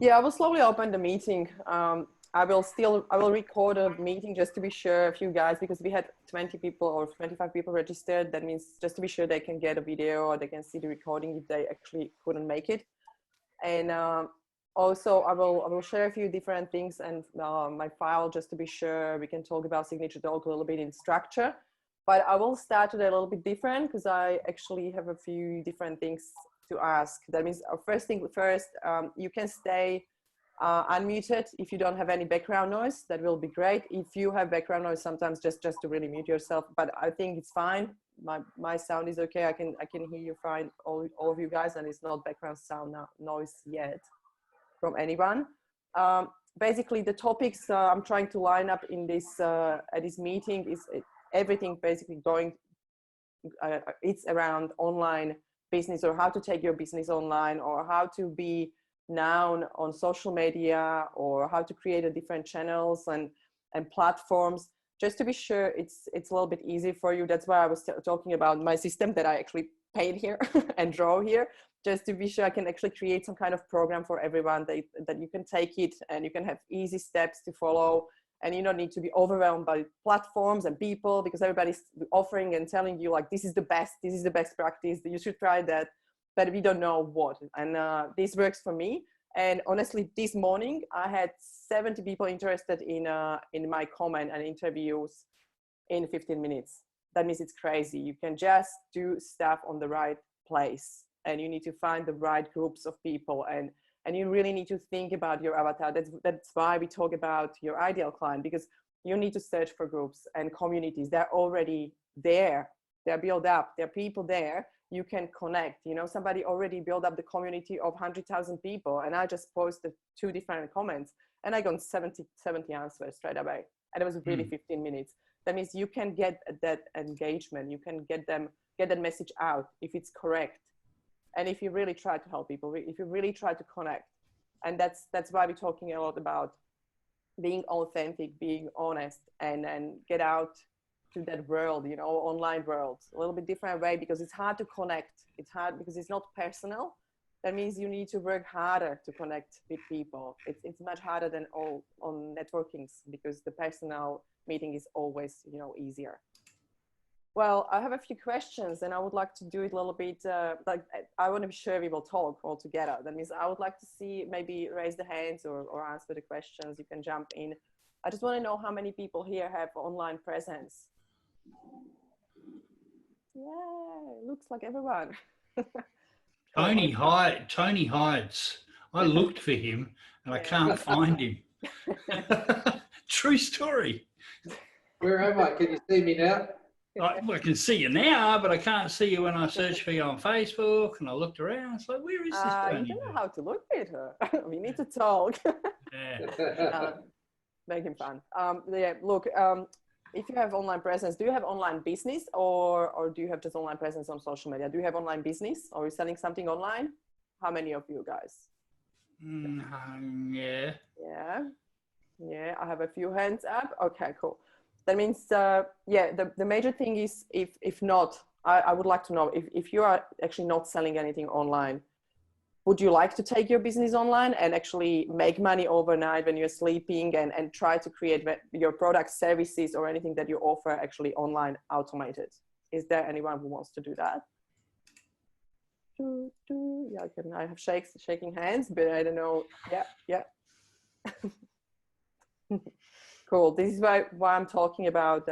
Yeah, I will slowly open the meeting. I will record a meeting just to be sure a few guys, because we had 20 people or 25 people registered. That means just to be sure they can get a video or they can see the recording if they actually couldn't make it. And also I will share a few different things and my file just to be sure we can talk about signature talk a little bit in structure. But I will start today a little bit different because I actually have a few different things to ask. That means first thing first, you can stay unmuted if you don't have any background noise. That will be great. If you have background noise, sometimes just to really mute yourself. But I think it's fine. My sound is okay. I can hear you fine, all of you guys, and it's not background sound noise yet from anyone. Basically, the topics I'm trying to line up in this at this meeting is everything basically going. It's around online business, or how to take your business online, or how to be known on social media, or how to create a different channels and platforms, just to be sure it's a little bit easy for you. That's why I was talking about my system that I actually paid here and draw here, just to be sure I can actually create some kind of program for everyone that you can take it and you can have easy steps to follow. And you don't need to be overwhelmed by platforms and people, because everybody's offering and telling you like, this is the best practice, you should try that, but we don't know what. And this works for me. And honestly, this morning I had 70 people interested in my comment and interviews in 15 minutes. That means it's crazy. You can just do stuff on the right place, and you need to find the right groups of people, and you really need to think about your avatar. That's why we talk about your ideal client, because you need to search for groups and communities. They're already there. They're built up. There are people there. You can connect. You know, somebody already built up the community of 100,000 people, and I just posted 2 different comments, and I got 70 answers straight away. And it was really 15 minutes. That means you can get that engagement. You can get that message out if it's correct. And if you really try to help people, if you really try to connect. And that's why we're talking a lot about being authentic, being honest, and get out to that world, you know, online world, a little bit different way, because it's hard to connect. It's hard because it's not personal. That means you need to work harder to connect with people. It's much harder than all on networkings, because the personal meeting is always, you know, easier. Well, I have a few questions, and I would like to do it a little bit, like I want to be sure we will talk all together. That means I would like to see, maybe raise the hands or answer the questions. You can jump in. I just want to know how many people here have online presence. Yeah, looks like everyone. Tony hides. I looked for him and I can't find him. True story. Where am I? Can you see me now? I can see you now, but I can't see you when I search for you on Facebook, and I looked around. It's like, where is this Tony? You don't know how to look at her. We need to talk. Yeah. Make him fun. Yeah, look, if you have online presence, do you have online business, or do you have just online presence on social media? Do you have online business, or are you selling something online? How many of you guys? Yeah. Yeah, I have a few hands up. Okay, cool. That means, yeah, the major thing is, if not, I would like to know if you are actually not selling anything online, would you like to take your business online and actually make money overnight when you're sleeping, and try to create your product, services, or anything that you offer actually online automated? Is there anyone who wants to do that? Yeah, I have shaking hands, but I don't know. Yeah. Cool. This is why I'm talking about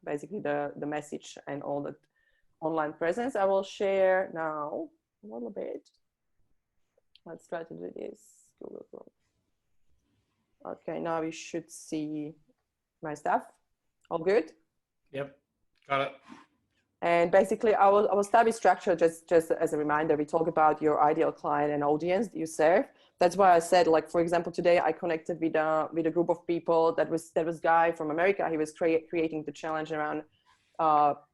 basically the message and all the online presence. I will share now a little bit. Let's try to do this. Google Chrome. Okay, now you should see my stuff. All good? Yep, got it. And basically, I will start with structure just as a reminder. We talk about your ideal client and audience that you serve. That's why I said, like, for example, today I connected with a group of people. That was guy from America. He was creating the challenge around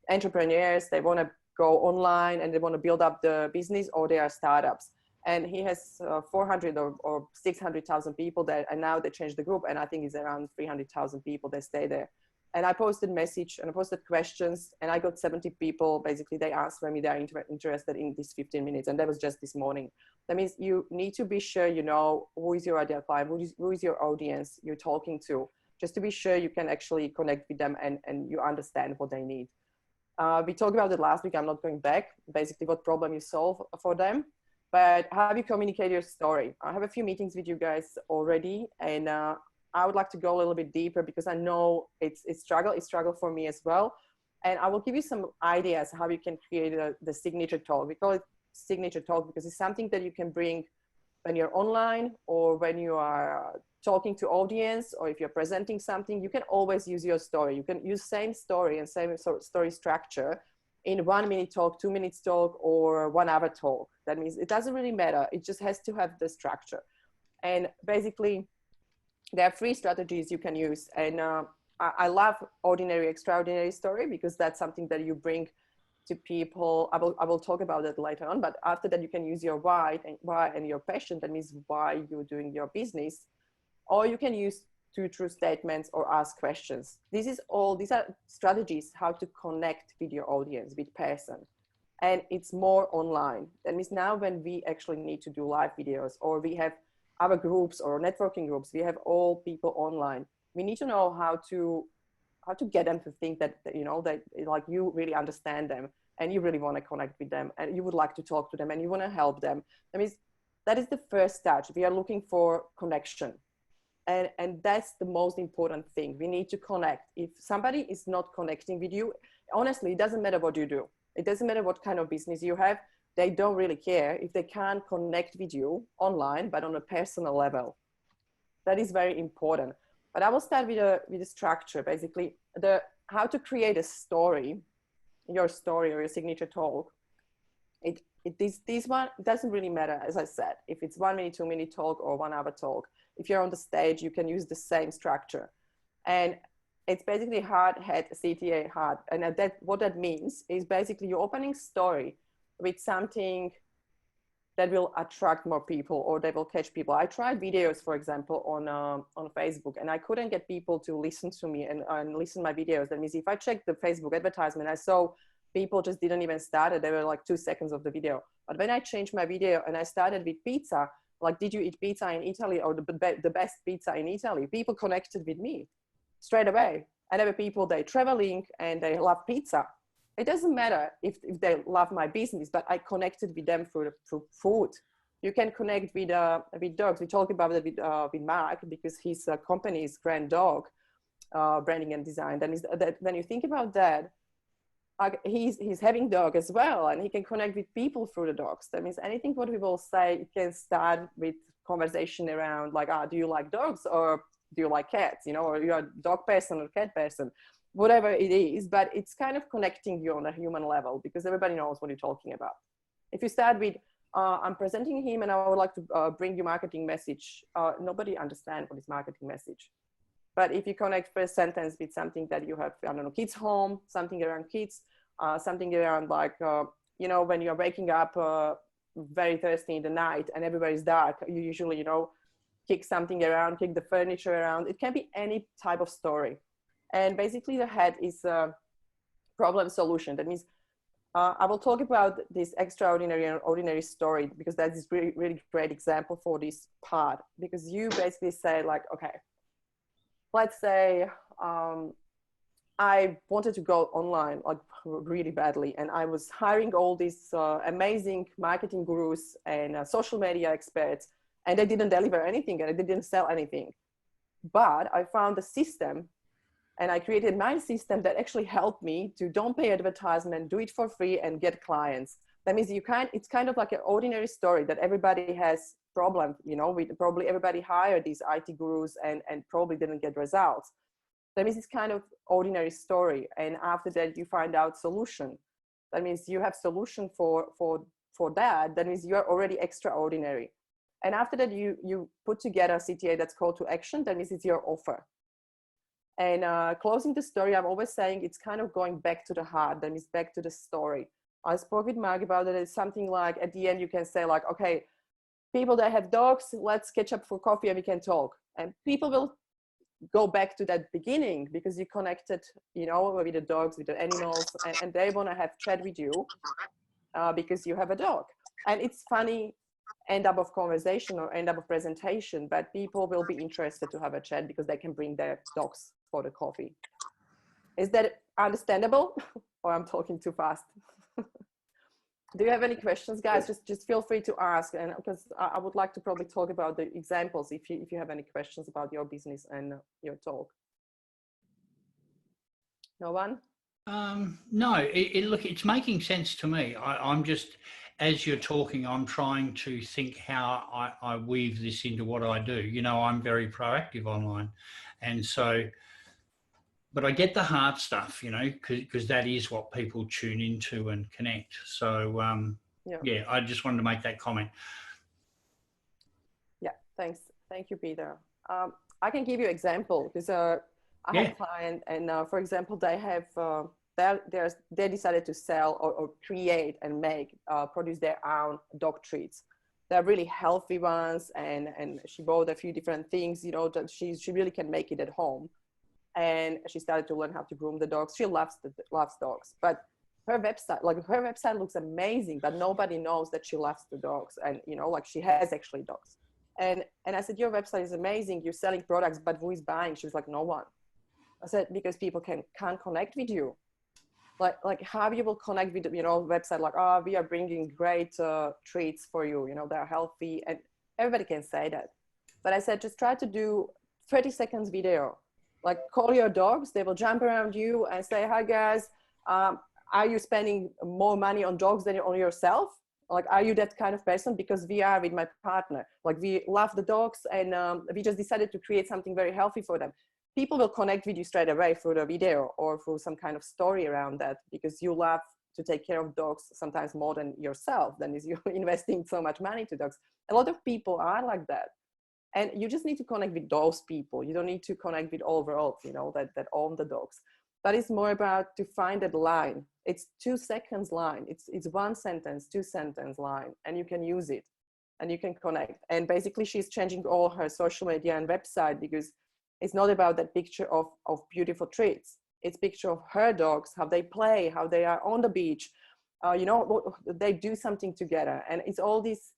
entrepreneurs. They want to go online and they want to build up the business, or they are startups. And he has 400 or 600,000 people there, and now they changed the group, and I think it's around 300,000 people that stay there. And I posted message and I posted questions, and I got 70 people. Basically, they asked me they are interested in this 15 minutes. And that was just this morning. That means you need to be sure you know who is your ideal client, who is your audience you're talking to, just to be sure you can actually connect with them and you understand what they need. We talked about it last week. I'm not going back. Basically, what problem you solve for them, but how you communicate your story. I have a few meetings with you guys already, and I would like to go a little bit deeper because I know it's struggle for me as well. And I will give you some ideas how you can create the signature talk. We call it signature talk because it's something that you can bring when you're online or when you are talking to audience, or if you're presenting something. You can always use your story. You can use same story and same story structure in 1 minute talk, 2 minutes talk, or 1 hour talk. That means it doesn't really matter. It just has to have the structure. And basically, there are 3 strategies you can use. And I love ordinary, extraordinary story because that's something that you bring to people. I will talk about that later on, but after that you can use your why and your passion. That means why you're doing your business, or you can use 2 true statements or ask questions. These are strategies how to connect with your audience, with person. And it's more online. That means now when we actually need to do live videos, or we have our groups or networking groups, we have all people online. We need to know how to get them to think that, you know, that like you really understand them and you really want to connect with them and you would like to talk to them and you want to help them. That means that is the first stage. We are looking for connection. And that's the most important thing. We need to connect. If somebody is not connecting with you, honestly, it doesn't matter what you do. It doesn't matter what kind of business you have. They don't really care if they can't connect with you online, but on a personal level. That is very important. But I will start with a structure, basically how to create a story, your story or your signature talk. This one doesn't really matter, as I said, if it's 1 minute, 2 minute talk or 1 hour talk. If you're on the stage, you can use the same structure. And it's basically hard hat, CTA hard. And what that means is basically your opening story with something that will attract more people or that will catch people. I tried videos, for example, on Facebook, and I couldn't get people to listen to me and listen to my videos. That means if I checked the Facebook advertisement, I saw people just didn't even start it. They were like 2 seconds of the video. But when I changed my video and I started with pizza, like, did you eat pizza in Italy, or the best pizza in Italy? People connected with me straight away. And there were people, they're traveling and they love pizza. It doesn't matter if they love my business, but I connected with them through food. You can connect with dogs. We talked about it with Mark because his company is Grand Dog Branding and Design. That when you think about that, he's having dog as well, and he can connect with people through the dogs. That means anything what we will say, it can start with conversation around like, do you like dogs or do you like cats? You know, or you're a dog person or cat person, whatever it is. But it's kind of connecting you on a human level because everybody knows what you're talking about. If you start with, I'm presenting him and I would like to bring you marketing message, nobody understands what is marketing message. But if you connect first sentence with something that you have, I don't know, kids home, something around kids, something around like, you know, when you're waking up very thirsty in the night and everybody's dark, you usually, you know, kick something around, kick the furniture around. It can be any type of story. And basically the head is problem solution. That means I will talk about this extraordinary and ordinary story because that is really, really great example for this part. Because you basically say like, okay, let's say I wanted to go online like really badly, and I was hiring all these amazing marketing gurus and social media experts, and they didn't deliver anything and they didn't sell anything. But I found a system, and I created my system that actually helped me to don't pay advertisement, do it for free, and get clients. That means it's kind of like an ordinary story that everybody has problem, you know, with probably everybody hired these IT gurus and probably didn't get results. That means it's kind of ordinary story. And after that, you find out solution. That means you have solution for that. That means you're already extraordinary. And after that, you put together a CTA that's call to action. That means it's your offer. And closing the story, I'm always saying it's kind of going back to the heart. That means back to the story. I spoke with Mark about it. It's something like at the end, you can say like, okay, people that have dogs, let's catch up for coffee and we can talk. And people will go back to that beginning, because you connected, you know, with the dogs, with the animals, and they want to have chat with you because you have a dog. And it's funny, end up of conversation or end up of presentation, but people will be interested to have a chat because they can bring their dogs for the coffee. Is that understandable? Or I'm talking too fast? Do you have any questions, guys? Just feel free to ask, and because I would like to probably talk about the examples if you have any questions about your business and your talk. No one? No, look, it's making sense to me. I'm just, as you're talking, I'm trying to think how I weave this into what I do. You know, I'm very proactive online, and so, but I get the hard stuff, you know, because that is what people tune into and connect. So, yeah, I just wanted to make that comment. Yeah, thanks. Thank you, Peter. I can give you an example, because I have a client, and for example, they have they decided to sell or create and produce their own dog treats. They're really healthy ones, and she bought a few different things, you know, that she really can make it at home. And she started to learn how to groom the dogs. She loves dogs, but her website looks amazing, but nobody knows that she loves the dogs, and you know, like, she has actually dogs. And I said, your website is amazing, you're selling products, but who is buying? She was like, no one. I said, because people can't connect with you. Like how you will connect with, you know, website like, oh, we are bringing great treats for you, you know, they're healthy, and everybody can say that. But I said, just try to do 30 seconds video. Like, call your dogs, they will jump around you and say, hi guys, are you spending more money on dogs than on yourself? Like, are you that kind of person? Because we are with my partner. Like, we love the dogs, and we just decided to create something very healthy for them. People will connect with you straight away through the video or through some kind of story around that, because you love to take care of dogs sometimes more than yourself, than is you investing so much money to dogs. A lot of people are like that. And you just need to connect with those people. You don't need to connect with overall, you know, that own the dogs. But it's more about to find that line. It's 2 seconds line. It's 1 sentence, 2 sentence line, and you can use it and you can connect. And basically she's changing all her social media and website, because it's not about that picture of beautiful treats. It's picture of her dogs, how they play, how they are on the beach, you know, they do something together. And it's all this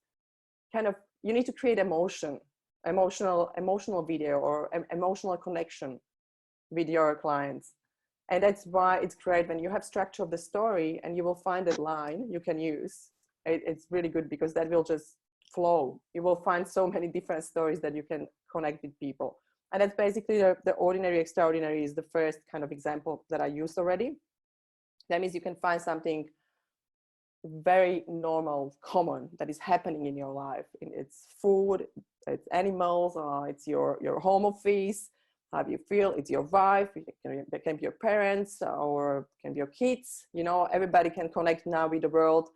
kind of, you need to create emotional video or emotional connection with your clients. And that's why it's great when you have structure of the story, and you will find that line you can use. It's really good, because that will just flow. You will find so many different stories that you can connect with people. And that's basically the ordinary extraordinary is the first kind of example that I used already. That means you can find something very normal, common, that is happening in your life. It's food, it's animals, it's your home office, how you feel, it's your wife, it can be your parents, or it can be your kids. You know, everybody can connect now with the world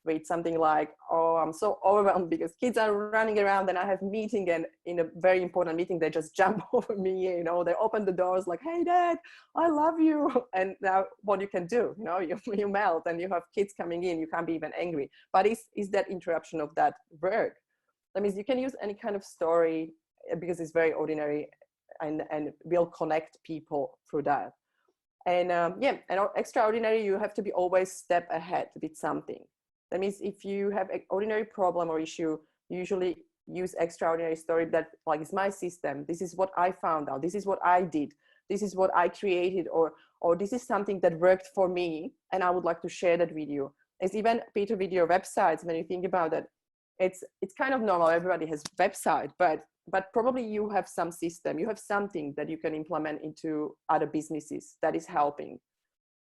with something like, oh, I'm so overwhelmed because kids are running around and I have meeting, and in a very important meeting, they just jump over me, you know, they open the doors like, hey dad, I love you. And now what you can do, you know, you melt, and you have kids coming in, you can't be even angry. But is that interruption of that work? That means you can use any kind of story, because it's very ordinary, and will connect people through that. And yeah, and extraordinary, you have to be always step ahead with something. That means if you have an ordinary problem or issue, usually use extraordinary story that, like, it's my system. This is what I found out. This is what I did. This is what I created, or this is something that worked for me, and I would like to share that with you. It's even, Peter, with your websites, when you think about it, it's kind of normal. Everybody has website, but probably you have some system. You have something that you can implement into other businesses that is helping.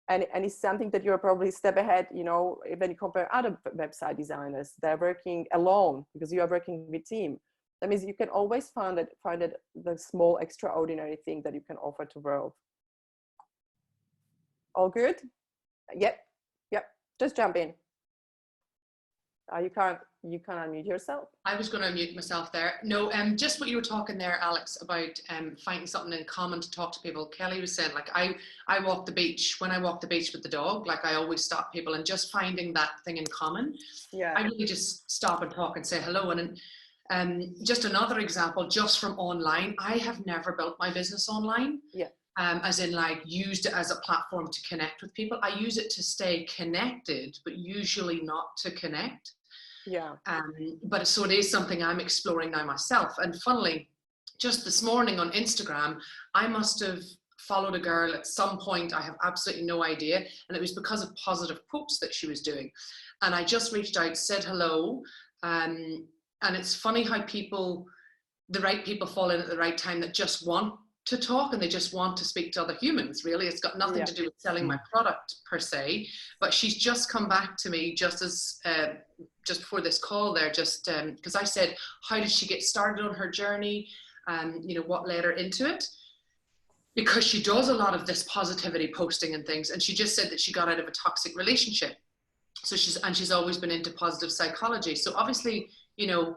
And it's something that you're probably a step ahead, you know, when you compare other website designers, they're working alone because you are working with team. That means you can always find the small extraordinary thing that you can offer to the world. All good? Yep. Just jump in. You can't unmute yourself. I was going to unmute myself there. No, just what you were talking there, Alex, about finding something in common to talk to people. Kelly was saying, like, I walk the beach. When I walk the beach with the dog, like, I always stop people, and just finding that thing in common. Yeah. I really just stop and talk and say hello. And Just another example, just from online, I have never built my business online. Yeah. As in like used it as a platform to connect with people. I use it to stay connected, but usually not to connect. Yeah. But so it is something I'm exploring now myself. And funnily, just this morning on Instagram, I must have followed a girl at some point. I have absolutely no idea. And it was because of positive quotes that she was doing. And I just reached out, said hello. And it's funny how the right people fall in at the right time that just want to talk and they just want to speak to other humans. Really, it's got nothing to do with selling my product per se, but she's just come back to me just before this call there, just because I said, how did she get started on her journey, you know, what led her into it, because she does a lot of this positivity posting and things, and she just said that she got out of a toxic relationship. So she's always been into positive psychology. So obviously, you know,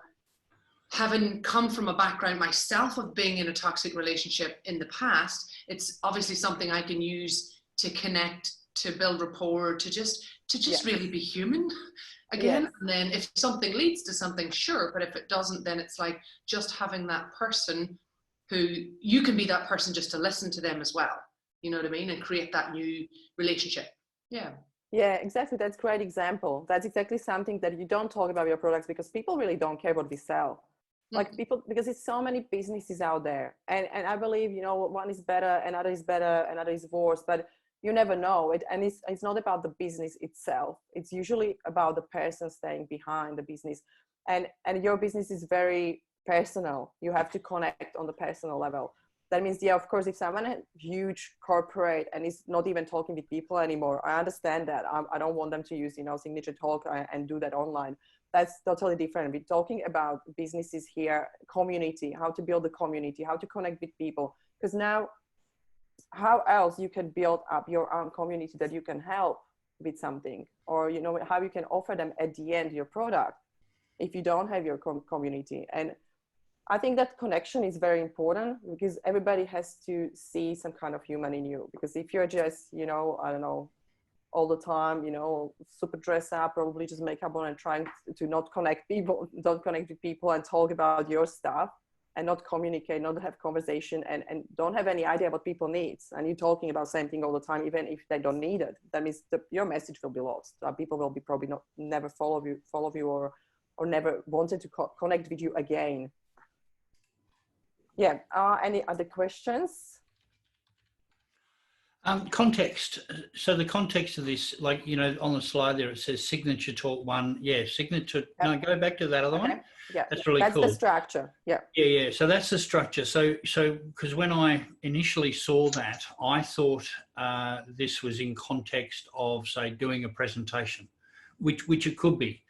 having come from a background myself of being in a toxic relationship in the past, it's obviously something I can use to connect, to build rapport, to just really be human again. Yes. And then if something leads to something, sure, but if it doesn't, then it's like just having that person who you can be that person just to listen to them as well. You know what I mean? And create that new relationship. Yeah. Yeah, exactly. That's a great example. That's exactly something that you don't talk about your products because people really don't care what we sell. Like people, because there's so many businesses out there, and I believe, you know, one is better, another is better, another is worse, but you never know it. And it's not about the business itself. It's usually about the person staying behind the business, and your business is very personal. You have to connect on the personal level. That means, yeah, of course, if someone is huge corporate and is not even talking with people anymore, I understand that. I don't want them to use, you know, signature talk and do that online. That's totally different. We're talking about businesses here, community, how to build a community, how to connect with people. Because now, how else you can build up your own community that you can help with something, or, you know, how you can offer them at the end your product if you don't have your community. And I think that connection is very important because everybody has to see some kind of human in you. Because if you're just, you know, I don't know, all the time, you know, super dress up, probably just makeup on and trying to not connect with people and talk about your stuff and not communicate, not have conversation and don't have any idea what people needs. And you're talking about same thing all the time, even if they don't need it. That means your message will be lost. People will be probably never follow you or never wanted to connect with you again. Yeah. Any other questions? Context. So the context of this, like, you know, on the slide there, it says signature talk 1. Yeah, signature. Yep. No, go back to that other one. Yeah, that's really cool. That's the structure. Yeah. Yeah. So that's the structure. So because when I initially saw that, I thought this was in context of, say, doing a presentation, which it could be.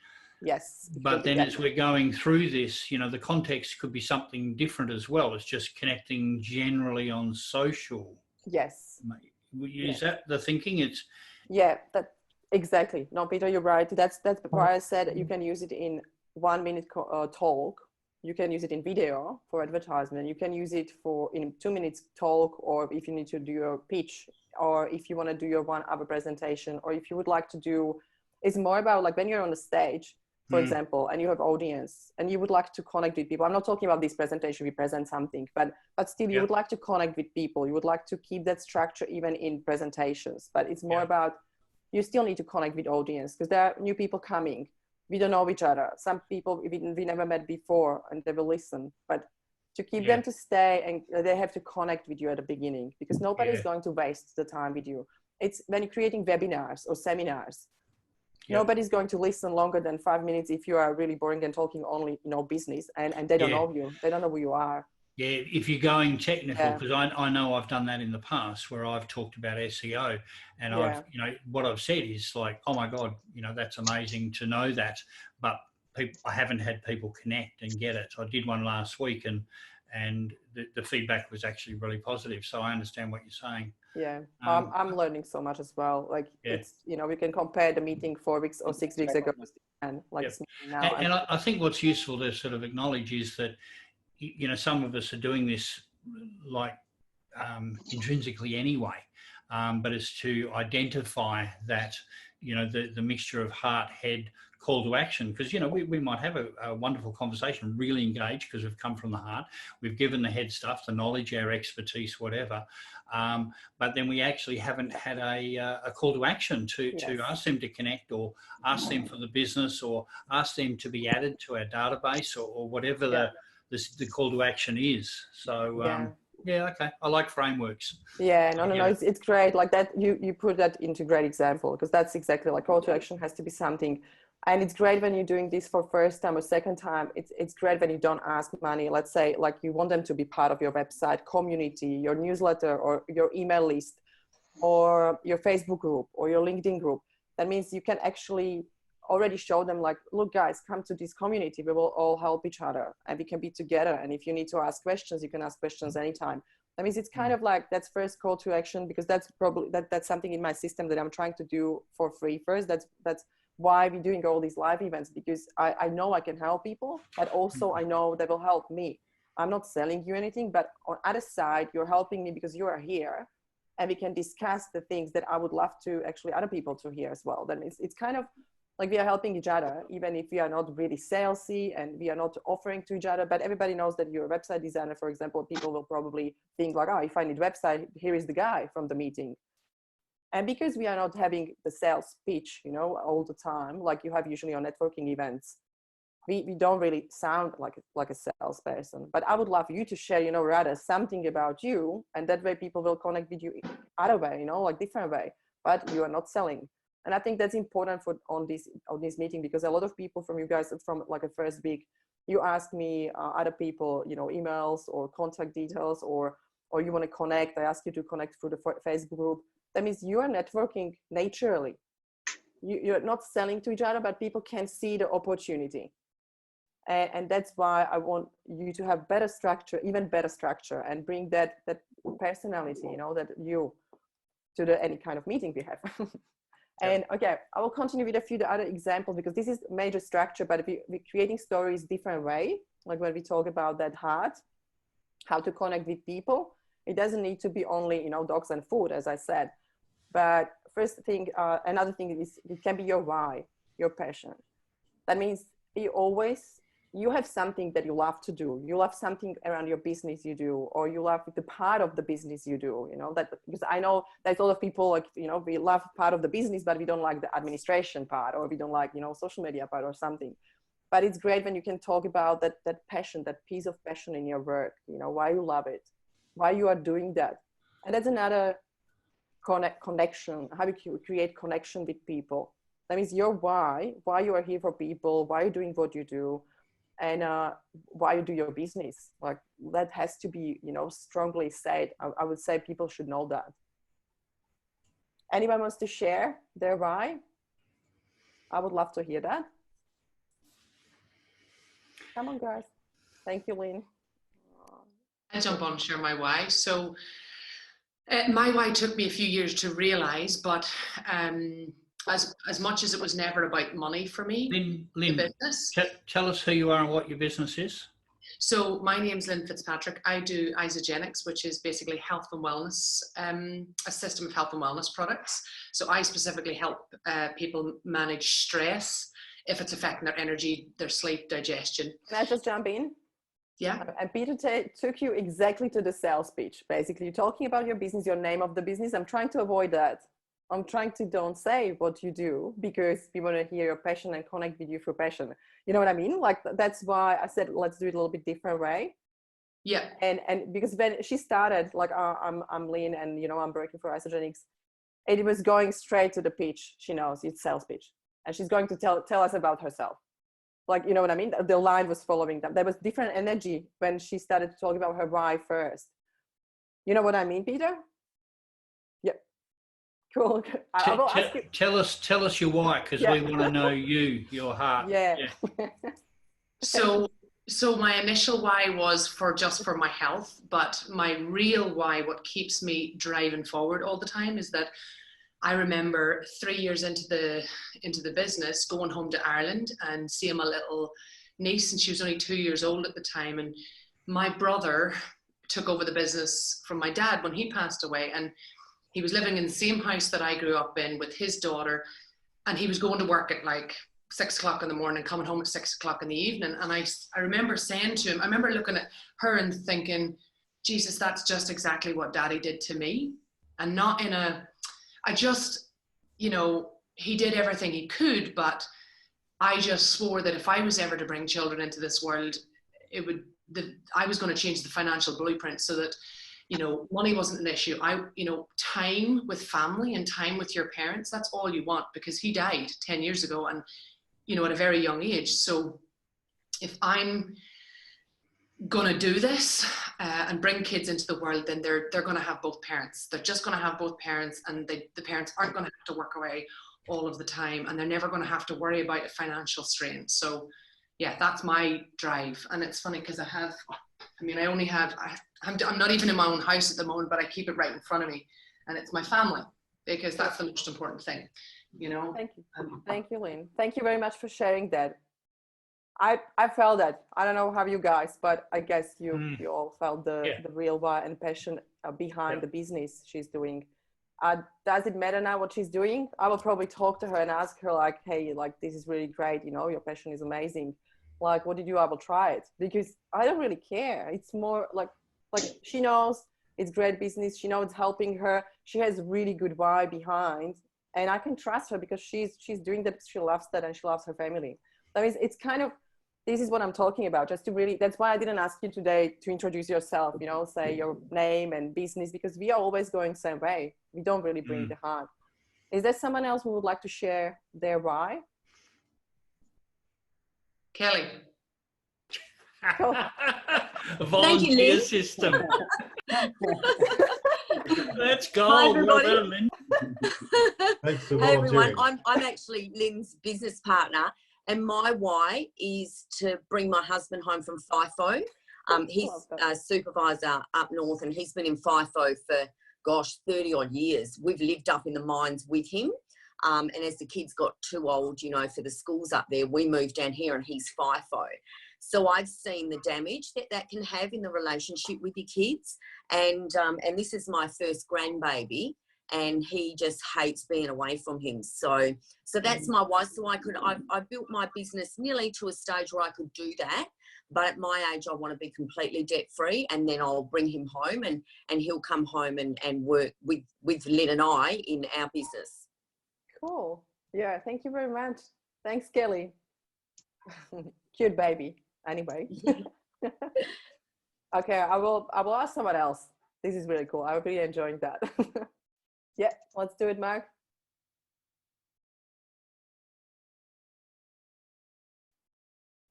Yes. But then as we're going through this, you know, the context could be something different as well. It's just connecting generally on social. Yes. Is that the thinking? It's that exactly. No, Peter, you're right. That's why I said you can use it in 1 minute talk. You can use it in video for advertisement. You can use it in 2 minutes talk, or if you need to do your pitch, or if you want to do your 1 hour presentation, or if you would like to do. It's more about like when you're on the stage, for example, and you have audience and you would like to connect with people. I'm not talking about this presentation, we present something, but still you would like to connect with people. You would like to keep that structure even in presentations, but it's more about, you still need to connect with audience because there are new people coming. We don't know each other. Some people we never met before and they will listen, but to keep them to stay, and they have to connect with you at the beginning because nobody is going to waste the time with you. It's when you're creating webinars or seminars, nobody's going to listen longer than 5 minutes if you are really boring and talking only, you know, business and they don't know you. They don't know who you are. Yeah, if you're going technical, because I know I've done that in the past where I've talked about SEO and I've, you know, what I've said is like, oh my God, you know, that's amazing to know that. But I haven't had people connect and get it. I did one last week and the feedback was actually really positive. So I understand what you're saying. Yeah, I'm learning so much as well. Like it's, you know, we can compare the meeting 4 weeks or 6 weeks ago and like now. And I think what's useful to sort of acknowledge is that, you know, some of us are doing this like intrinsically anyway. but it's to identify that, you know, the mixture of heart, head, call to action. Because, you know, we might have a wonderful conversation, really engaged because we've come from the heart. We've given the head stuff, the knowledge, our expertise, whatever. But then we actually haven't had a call to action to ask them to connect, or ask them for the business, or ask them to be added to our database, or whatever the call to action is. So, yeah, okay. I like frameworks. Yeah, no, it's great. Like that, you put that into great example, because that's exactly like call to action has to be something. And it's great when you're doing this for first time or second time. It's great when you don't ask money. Let's say like you want them to be part of your website, community, your newsletter, or your email list, or your Facebook group, or your LinkedIn group. That means you can actually already show them like, look guys, come to this community. We will all help each other and we can be together. And if you need to ask questions, you can ask questions anytime. That means it's kind of like that's first call to action, because that's probably that's something in my system that I'm trying to do for free first. That's why we're doing all these live events, because I know I can help people, but also I know they will help me. I'm not selling you anything, but on other side, you're helping me because you are here and we can discuss the things that I would love to actually other people to hear as well. That means it's kind of like we are helping each other, even if we are not really salesy and we are not offering to each other, but everybody knows that you're a website designer, for example. People will probably think like, oh, if I need a website, here is the guy from the meeting. And because we are not having the sales pitch, you know, all the time, like you have usually on networking events, we don't really sound like a salesperson. But I would love you to share, you know, rather something about you, and that way people will connect with you other way, you know, like different way, but you are not selling. And I think that's important for on this meeting, because a lot of people from you guys from like a first week, you ask me other people, you know, emails or contact details, or you want to connect. I ask you to connect through the Facebook group. That means you are networking naturally. You're not selling to each other, but people can see the opportunity. And that's why I want you to have better structure, even better structure, and bring that personality, you know, that you to any kind of meeting we have. And okay, I will continue with a few other examples, because this is major structure, but we're creating stories different way. Like when we talk about that heart, how to connect with people, it doesn't need to be only, you know, dogs and food, as I said. But first thing, another thing is it can be your why, your passion. That means you have something that you love to do. You love something around your business you do, or you love the part of the business you do, you know, that, because I know there's a lot of people like, you know, we love part of the business, but we don't like the administration part, or we don't like, you know, social media part or something. But it's great when you can talk about that passion, that piece of passion in your work, you know, why you love it, why you are doing that. And that's another connection, how you create connection with people. That means your why you are here for people, why you're doing what you do, and why you do your business. Like that has to be, you know, strongly said. I would say people should know that. Anyone wants to share their why? I would love to hear that. Come on, guys. Thank you, Lynn. I jump on and share my why. So my why took me a few years to realize, but as much as it was never about money for me, Lynn, business. Tell us who you are and what your business is. So my name's Lynn Fitzpatrick. I do Isogenics, which is basically health and wellness, a system of health and wellness products. So I specifically help people manage stress if it's affecting their energy, their sleep, digestion. Can I just jump in? Yeah. And Peter took you exactly to the sales pitch. Basically, you're talking about your business, your name of the business. I'm trying to avoid that. I'm trying to don't say what you do, because we want to hear your passion and connect with you through passion. You know what I mean? Like that's why I said, let's do it a little bit different way. Yeah. And because when she started, like I'm Lynn and, you know, I'm working for Isogenics, it was going straight to the pitch. She knows it's sales pitch, and she's going to tell us about herself. Like, you know what I mean? The line was following them. There was different energy when she started to talk about her why first. You know what I mean, Peter? Yeah. Cool. I will ask you. Tell us your why, because we want to know you, your heart. Yeah. So my initial why was for my health, but my real why, what keeps me driving forward all the time, is that I remember 3 years into the business, going home to Ireland and seeing my little niece, and she was only 2 years old at the time. And my brother took over the business from my dad when he passed away, and he was living in the same house that I grew up in with his daughter, and he was going to work at like 6 o'clock in the morning, coming home at 6 o'clock in the evening. And I remember saying to him, I remember looking at her and thinking, Jesus, that's just exactly what Daddy did to me. And not in a, I just, you know, he did everything he could, but I just swore that if I was ever to bring children into this world, I was going to change the financial blueprint so that, you know, money wasn't an issue. You know, time with family and time with your parents, that's all you want, because he died 10 years ago and, you know, at a very young age. So if I'm going to do this and bring kids into the world, then they're going to have both parents. They're just going to have both parents, and the parents aren't going to have to work away all of the time, and they're never going to have to worry about a financial strain. So yeah, that's my drive. And it's funny because I'm not even in my own house at the moment, but I keep it right in front of me, and it's my family, because that's the most important thing, you know. Thank you. Thank you, Lynn. Thank you very much for sharing that. I felt that. I don't know how you guys, but I guess you all felt the real why and passion behind the business she's doing. Does it matter now what she's doing? I will probably talk to her and ask her like, hey, like, this is really great. You know, your passion is amazing. Like, what did you do? I will try it, because I don't really care. It's more like she knows it's great business. She knows it's helping her. She has really good why behind, and I can trust her because she's doing that because she loves that and she loves her family. That means it's kind of, this is what I'm talking about, just to really, that's why I didn't ask you today to introduce yourself, you know, say your name and business, because we are always going the same way. We don't really bring the heart. Is there someone else who would like to share their why? Kelly. A volunteer system. Let's go. Hi, everybody. Well done, Lynn. Hey everyone, I'm actually Lynn's business partner, and my why is to bring my husband home from FIFO. He's a supervisor up north, and he's been in FIFO for, gosh, 30 odd years. We've lived up in the mines with him. And as the kids got too old, you know, for the schools up there, we moved down here, and he's FIFO. So I've seen the damage that can have in the relationship with your kids. And this is my first grandbaby, and he just hates being away from him. So that's my why. So I built my business nearly to a stage where I could do that. But at my age, I want to be completely debt free, and then I'll bring him home, and he'll come home and work with Lynn and I in our business. Cool. Yeah, thank you very much. Thanks, Kelly. Cute baby. Anyway. Okay, I will ask someone else. This is really cool. I'm really enjoying that. Yeah, let's do it, Mark.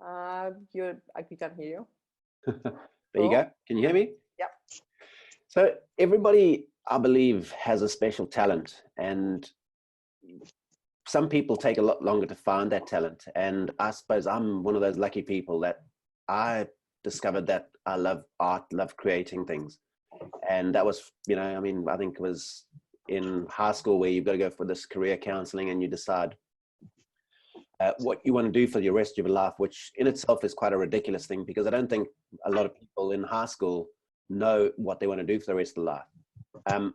We can't hear you. There you go. Can you hear me? Yep. So everybody, I believe, has a special talent, and some people take a lot longer to find that talent. And I suppose I'm one of those lucky people that I discovered that I love art, love creating things. And that was, you know, I mean, I think it was in high school where you've got to go for this career counseling and you decide what you want to do for the rest of your life, which in itself is quite a ridiculous thing, because I don't think a lot of people in high school know what they want to do for the rest of their life.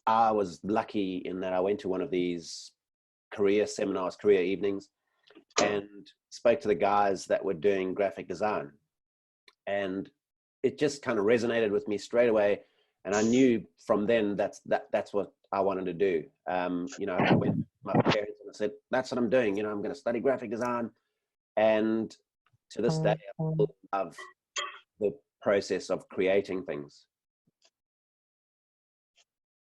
I was lucky in that I went to one of these career seminars, career evenings, and spoke to the guys that were doing graphic design. And it just kind of resonated with me straight away. And I knew from then that's what I wanted to do. You know, I went to my parents and I said, that's what I'm doing. You know, I'm going to study graphic design. And to this day, I still love the process of creating things.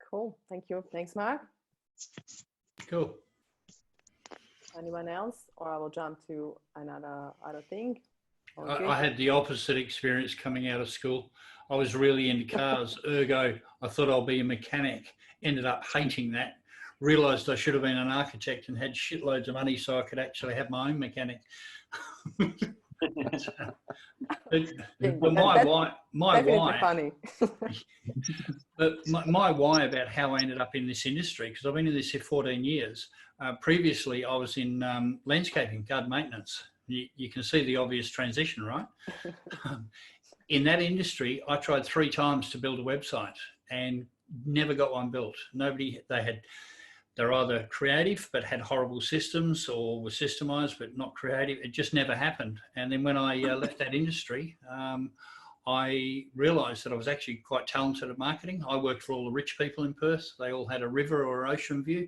Cool. Thank you. Thanks, Mark. Cool. Anyone else? Or I will jump to another thing. I had the opposite experience coming out of school. I was really into cars, ergo I thought I'll be a mechanic. Ended up hating that. Realised I should have been an architect and had shitloads of money so I could actually have my own mechanic. But my why, but my why about how I ended up in this industry, because I've been in this for 14 years. Previously, I was in landscaping, garden maintenance. You can see the obvious transition, right? In that industry, I tried 3 times to build a website, and never got one built. They're either creative but had horrible systems, or were systemized but not creative. It just never happened. And then when I left that industry, I realised that I was actually quite talented at marketing. I worked for all the rich people in Perth. They all had a river or an ocean view,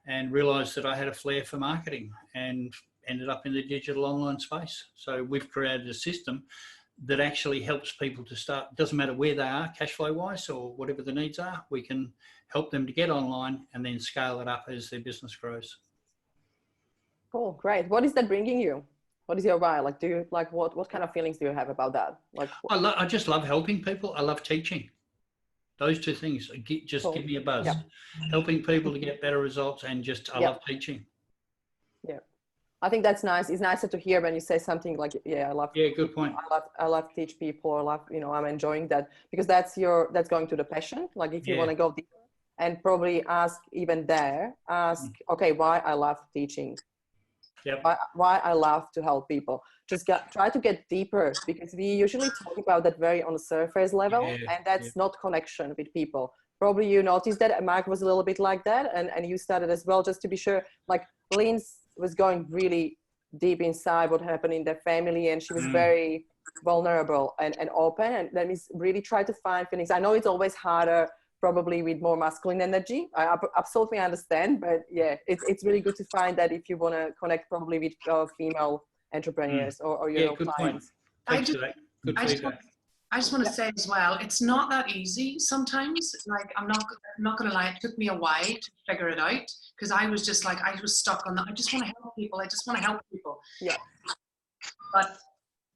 and realised that I had a flair for marketing, and ended up in the digital online space. So we've created a system that actually helps people to start. Doesn't matter where they are cash flow wise or whatever the needs are, we can help them to get online and then scale it up as their business grows. Cool, great. What is that bringing you? What is your why? Like, do you like, what kind of feelings do you have about that? Like, I just love helping people. I love teaching. Those two things just cool. give me a buzz. Yeah. Helping people to get better results, and I love teaching. Yeah, I think that's nice. It's nicer to hear when you say something like, yeah, I love. Yeah, good point. I love to teach people. I love, I'm enjoying that, because that's going to the passion. Like, if you want to go deeper, and probably ask okay, why I love teaching. Yep. Why I love to help people. Just try to get deeper, because we usually talk about that very on the surface level, and that's not connection with people. Probably you noticed that Mark was a little bit like that, and you started as well, just to be sure. Like, Lynn's was going really deep inside what happened in their family, and she was very vulnerable and open, and that means really try to find feelings. I know it's always harder, probably with more masculine energy. I absolutely understand, but yeah, it's really good to find that if you want to connect probably with female entrepreneurs or your clients. Thanks for that. Good feedback. I just want to say as well, it's not that easy sometimes. Like, I'm not going to lie, it took me a while to figure it out, because I was just like, I was stuck on that. I just want to help people. I just want to help people. Yeah. But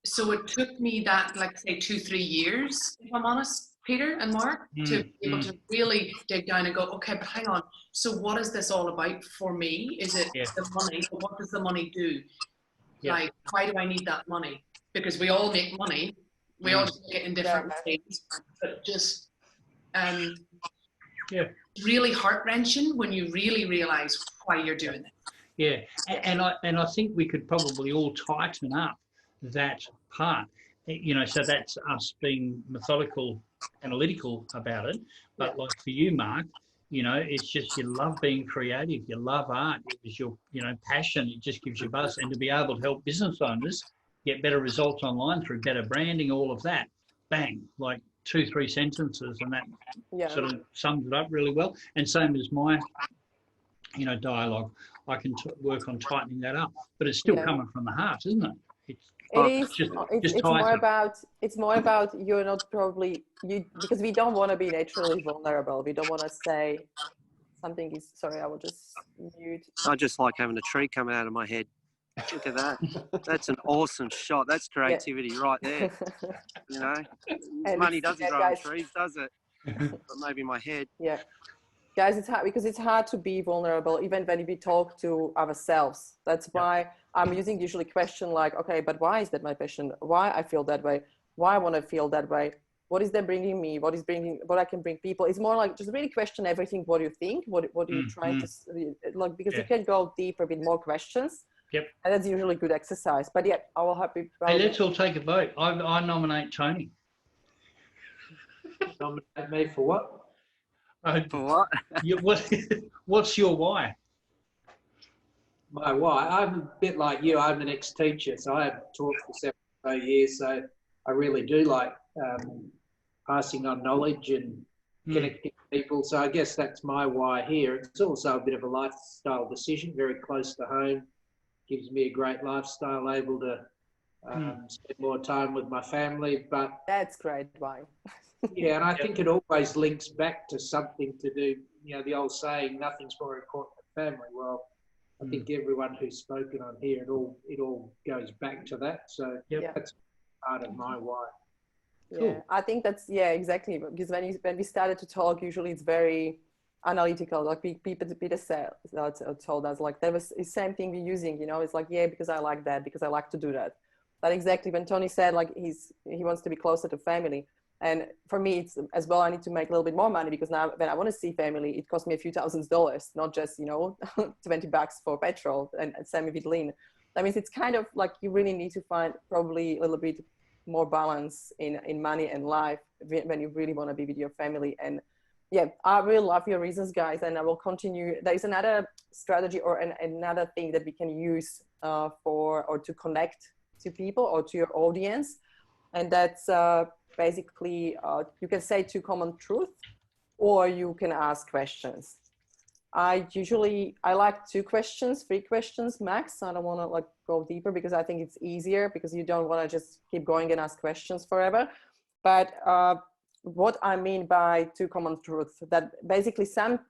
so it took me that, like, say 2-3 years, if I'm honest, Peter and Mark, to be able to really dig down and go, okay, but hang on. So what is this all about for me? Is it the money? But what does the money do? Like, why do I need that money? Because we all make money. We all just make it in different ways. But just really heart-wrenching when you really realize why you're doing it. Yeah, and I think we could probably all tighten up that part. So that's us being methodical, analytical about it. But like for you, Mark, it's just you love being creative, you love art, it was your passion, it just gives you buzz. And to be able to help business owners get better results online through better branding, all of that, bang, like 2-3 sentences, and that sort of sums it up really well. And same as my dialogue, I can work on tightening that up, but it's still coming from the heart, isn't it? It's more about you're not probably because we don't want to be naturally vulnerable. We don't want to say something is sorry. I will just mute. I just like having a tree coming out of my head. Look at that. That's an awesome shot. That's creativity right there. Money doesn't grow on trees, does it? But maybe my head. Yeah. Guys, it's hard because it's hard to be vulnerable, even when we talk to ourselves. That's why I'm using usually question like, okay, but why is that my passion? Why I feel that way? Why I want to feel that way? What is that bringing me? What I can bring people? It's more like just really question everything. What do you think? What are you trying to like? Because you can go deeper with more questions. Yep. And that's usually good exercise. But yeah, I will help you. Hey, let's all take a vote. I nominate Tony. Nominate me for what? For what? What's your why? My why? I'm a bit like you. I'm an ex-teacher, so I have taught for 7 or 8 years. So I really do like passing on knowledge and connecting people. So I guess that's my why here. It's also a bit of a lifestyle decision, very close to home. Gives me a great lifestyle, able to spend more time with my family. But that's great. Why? Yeah, and I think it always links back to something to do, the old saying, nothing's more important than family. Well, I think everyone who's spoken on here, it all goes back to that. So that's part of my why. Yeah, cool. I think that's, exactly. Because when we started to talk, usually it's very analytical. Like Peter said, told us, like, that was the same thing we're using, it's like, because I like that, because I like to do that. But exactly when Tony said, like, he wants to be closer to family. And for me, it's as well, I need to make a little bit more money, because now when I want to see family, it costs me a few $1,000s, not just, $20 for petrol, and same with Lynn. That means it's kind of like you really need to find probably a little bit more balance in money and life when you really want to be with your family. And Yeah, I really love your reasons, guys, and I will continue. There is another strategy or another thing that we can use to connect to people or to your audience, and that's basically you can say two common truth, or you can ask questions. I like 2 questions, 3 questions max. I don't want to like go deeper because I think it's easier, because you don't want to just keep going and ask questions forever. But what I mean by 2 common truths, that basically some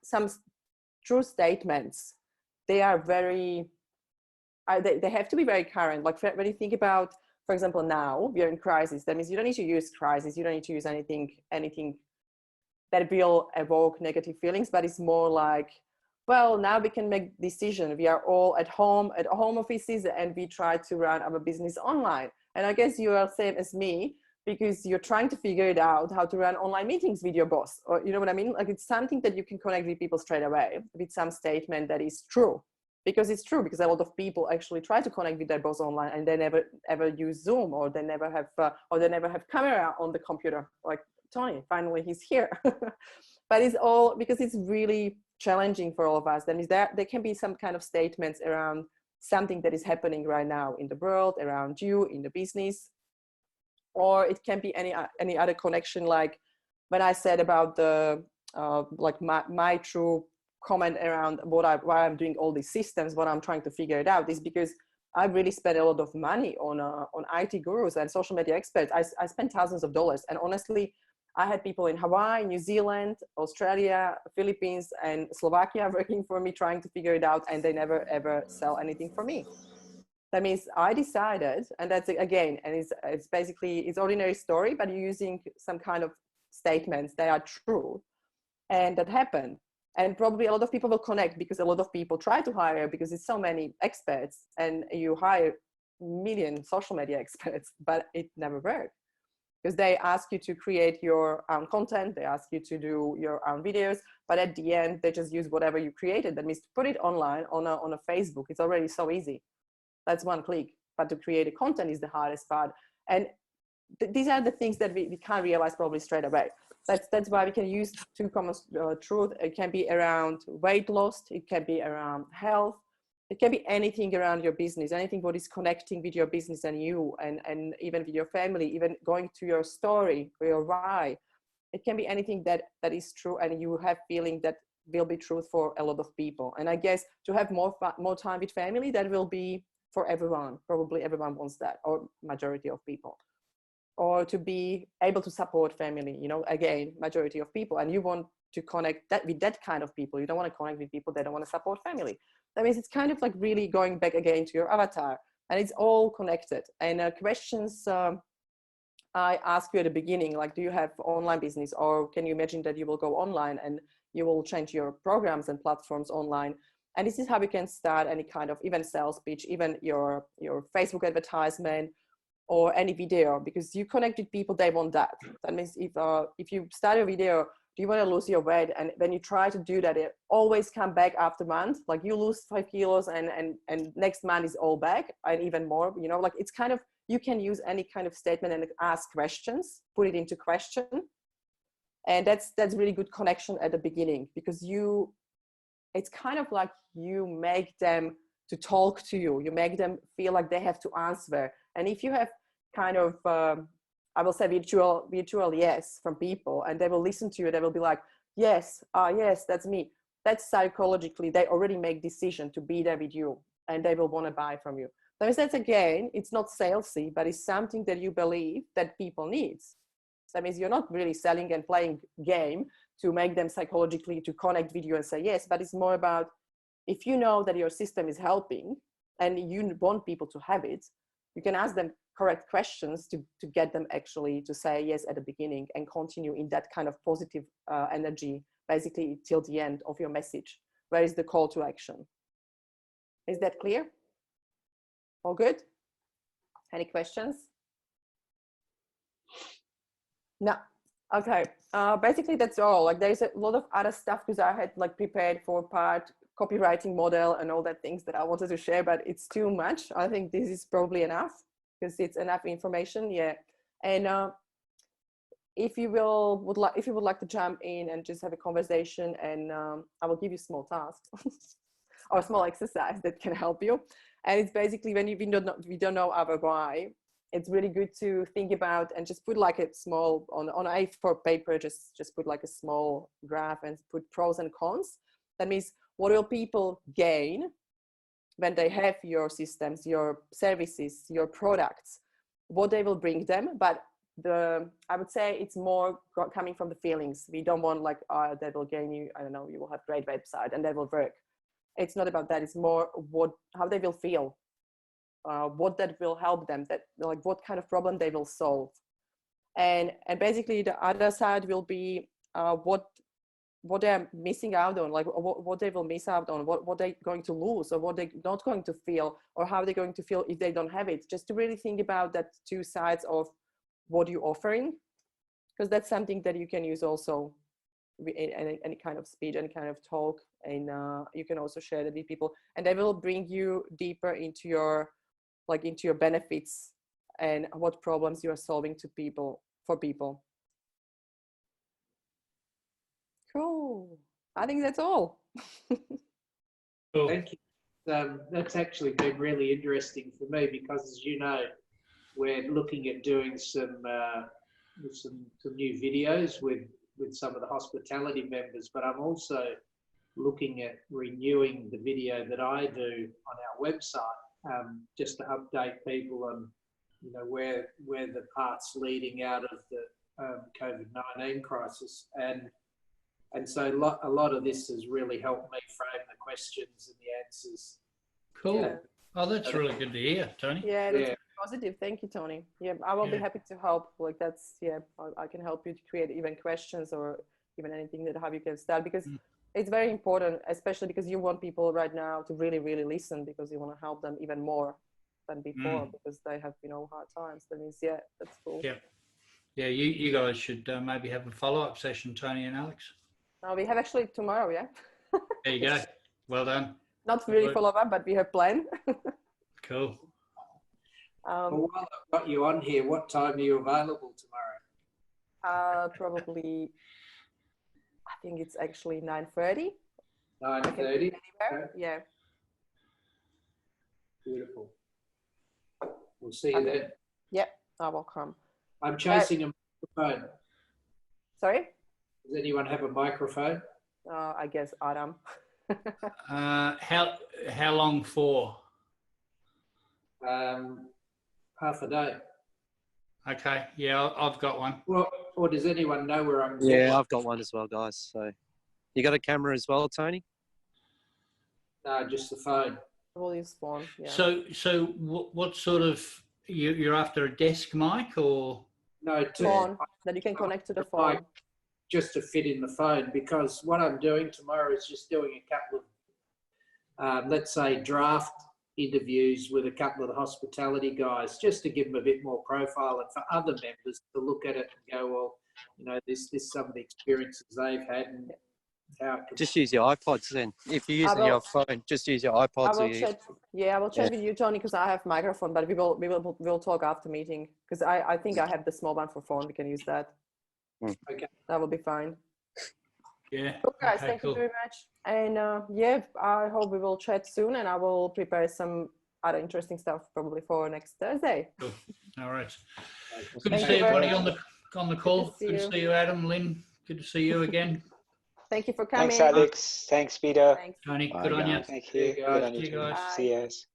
true statements, they are very, they have to be very current. Like when you think about, for example, now we are in crisis, that means you don't need to use crisis. You don't need to use anything that will evoke negative feelings, but it's more like, well, now we can make decision. We are all at home offices, and we try to run our business online. And I guess you are same as me, because you're trying to figure it out how to run online meetings with your boss, or you know what I mean? Like it's something that you can connect with people straight away with some statement that is true, because it's true, because a lot of people actually try to connect with their boss online and they never ever use Zoom, or they never have camera on the computer. Like Tony, finally he's here. But it's all because it's really challenging for all of us. That means there can be some kind of statements around something that is happening right now in the world, around you, in the business, or it can be any other connection. Like when I said about the like my true comment around why I'm doing all these systems, what I'm trying to figure it out is because I really spent a lot of money on IT gurus and social media experts. I spent thousands of dollars, and honestly, I had people in Hawaii, New Zealand, Australia, Philippines, and Slovakia working for me, trying to figure it out, and they never ever sell anything for me. That means I decided, and that's again, and it's basically it's ordinary story, but you're using some kind of statements that are true and that happen. And probably a lot of people will connect, because a lot of people try to hire, because it's so many experts, and you hire million social media experts, but it never works. Because they ask you to create your own content, they ask you to do your own videos, but at the end, they just use whatever you created. That means to put it online on a Facebook, it's already so easy. That's one click. But to create a content is the hardest part. And these are the things that we can't realize probably straight away. That's why we can use 2 common truth. It can be around weight loss, it can be around health, it can be anything around your business, anything what is connecting with your business and you, and even with your family, even going to your story or your why. It can be anything that is true, and you have feeling that will be true for a lot of people. And I guess to have more time with family, that will be for everyone. Probably everyone wants that, or majority of people. Or to be able to support family, you know, again, majority of people, and you want to connect that with that kind of people. You don't want to connect with people that don't want to support family. That means it's kind of like really going back again to your avatar, and it's all connected. And questions I asked you at the beginning, like, do you have online business, or can you imagine that you will go online and you will change your programs and platforms online? And this is how we can start any kind of even sales pitch, even your Facebook advertisement, or any video, because you connect with people, they want that. That means if you start a video, do you want to lose your weight, and when you try to do that, it always come back after a month, like you lose 5 kilos and next month is all back and even more, you know, like it's kind of, you can use any kind of statement and ask questions, put it into question. And that's really good connection at the beginning, because it's kind of like you make them to talk to you, you make them feel like they have to answer. And if you have kind of, I will say virtual yes from people, and they will listen to you, they will be like, yes, yes, that's me. That's psychologically, they already make decision to be there with you, and they will want to buy from you. That's again, it's not salesy, but it's something that you believe that people needs. That means you're not really selling and playing game to make them psychologically to connect with you and say yes, but it's more about, if you know that your system is helping and you want people to have it, you can ask them correct questions to get them actually to say yes at the beginning, and continue in that kind of positive energy, basically till the end of your message. Where is the call to action? Is that clear? All good? Any questions? No. Okay. Basically that's all. Like there's a lot of other stuff, because I had like prepared for part copywriting model and all that things that I wanted to share, but it's too much. I think this is probably enough, because it's enough information. Yeah. And if you would like to jump in and just have a conversation, and I will give you small tasks or a small exercise that can help you. And it's basically when we don't know our why, it's really good to think about and just put like a small on A4 paper, just put like a small graph and put pros and cons. That means what will people gain when they have your systems, your services, your products, what they will bring them. But I would say it's more coming from the feelings. We don't want like, that will gain you, I don't know, you will have great website and that will work. It's not about that. It's more how they will feel, what that will help them, that like what kind of problem they will solve. And basically the other side will be what they're missing out on, like what they will miss out on, what they're going to lose, or what they're not going to feel, or how they're going to feel if they don't have it. Just to really think about that two sides of what you're offering, because that's something that you can use also in any kind of speech, any kind of talk, and you can also share that with people, and they will bring you deeper into your benefits and what problems you are solving for people. Cool. I think that's all. Cool. Thank you. That's actually been really interesting for me because, as you know, we're looking at doing some new videos with some of the hospitality members, but I'm also looking at renewing the video that I do on our website, just to update people on, you know, where the path's leading out of the COVID-19 crisis, and so a lot of this has really helped me frame the questions and the answers. Cool. Yeah. Oh, that's really good to hear, Tony. Yeah, that's positive. Thank you, Tony. Yeah, I will be happy to help. Like that's, I can help you to create even questions or even anything that how you can start, because it's very important, especially because you want people right now to really, really listen, because you want to help them even more than before, because they have, hard times. That means, that's cool. Yeah, you guys should maybe have a follow-up session, Tony and Alex. We have actually tomorrow, There you go. Well done. Not really follow-up, but we have planned. Cool. Well, while I've got you on here, what time are you available tomorrow? Probably, I think it's actually 9:30. 9:30? Okay. Yeah. Beautiful. We'll see you then. Yep, I will come. I'm chasing a microphone. Sorry? Does anyone have a microphone? I guess Adam. How long for? Half a day. Okay, yeah, I've got one. Well, or does anyone know where I'm? Yeah, I've got one as well, guys. So, you got a camera as well, Tony? No, just the phone. We'll use phone. Yeah. So what sort of you're after a desk mic or? No, phone that you can connect to the phone. Just to fit in the phone, because what I'm doing tomorrow is just doing a couple of, let's say, draft interviews with a couple of the hospitality guys, just to give them a bit more profile, and for other members to look at it and go, well, this some of the experiences they've had, and how. Just use your iPods then. If you're using your phone, just use your iPods. I will chat with you, Tony, because I have microphone, but we'll talk after meeting, because I think I have the small one for phone. We can use that. Okay. That will be fine. Yeah. Cool, guys. Okay, thank cool. you very much. And I hope we will chat soon, and I will prepare some other interesting stuff probably for next Thursday. Cool. All right. Good to see everybody on the call. Good to see you, Adam, Lynn. Good to see you again. Thank you for coming. Thanks, Alex. Thanks, Peter. Thanks. Tony, Bye, good on you. guys. Thank you. Good on you. See you guys. See you guys.